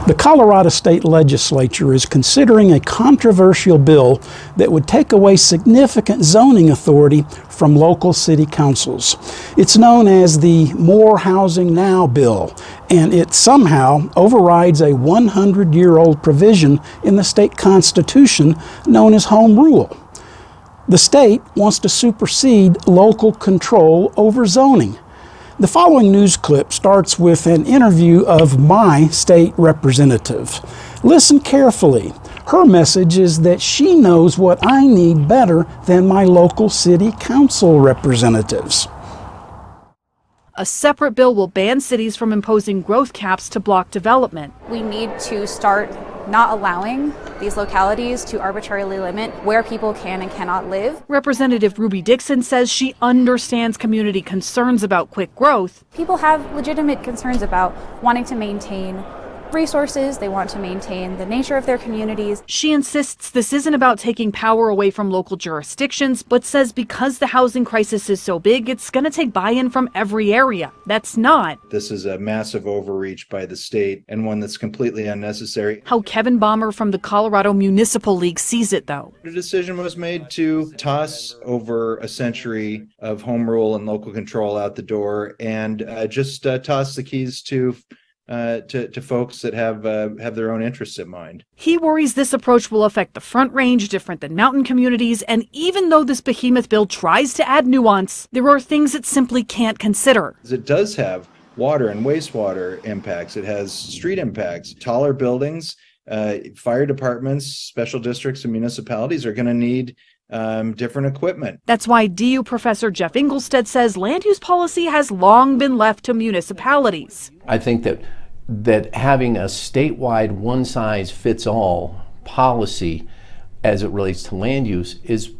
The Colorado State Legislature is considering a controversial bill that would take away significant zoning authority from local city councils. It's known as the More Housing Now bill, and it somehow overrides a 100-year-old provision in the state constitution known as home rule. The state wants to supersede local control over zoning. The following news clip starts with an interview of my state representative. Listen carefully. Her message is that she knows what I need better than my local city council representatives. A separate bill will ban cities from imposing growth caps to block development. We need to start not allowing these localities to arbitrarily limit where people can and cannot live. Representative Ruby Dixon says she understands community concerns about quick growth. People have legitimate concerns about wanting to maintain resources, they want to maintain the nature of their communities. She insists this isn't about taking power away from local jurisdictions, but says because the housing crisis is so big, it's going to take buy-in from every area. That's not. This is a massive overreach by the state and one that's completely unnecessary. How Kevin Baumer from the Colorado Municipal League sees it, though. The decision was made to toss over a century of home rule and local control out the door and just toss the keys to folks that have their own interests in mind. He worries this approach will affect the Front Range, different than mountain communities, and even though this behemoth bill tries to add nuance, there are things it simply can't consider. It does have water and wastewater impacts. It has street impacts. Taller buildings, fire departments, special districts, and municipalities are going to need different equipment. That's why DU Professor Jeff Ingolstead says land use policy has long been left to municipalities. I think that having a statewide one-size-fits-all policy as it relates to land use is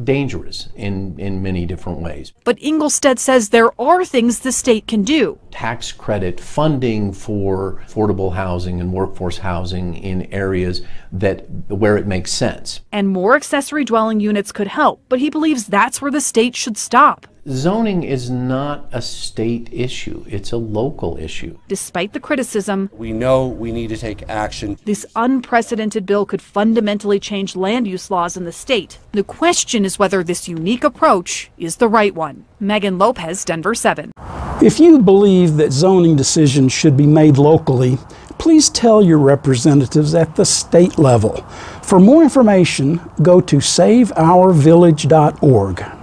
dangerous in many different ways. But Ingolstead says there are things the state can do. Tax credit funding for affordable housing and workforce housing in areas where it makes sense. And more accessory dwelling units could help, but he believes that's where the state should stop. Zoning is not a state issue, it's a local issue. Despite the criticism, we know we need to take action. This unprecedented bill could fundamentally change land use laws in the state. The question is whether this unique approach is the right one. Megan Lopez, Denver 7. If you believe that zoning decisions should be made locally, please tell your representatives at the state level. For more information, go to saveourvillage.org.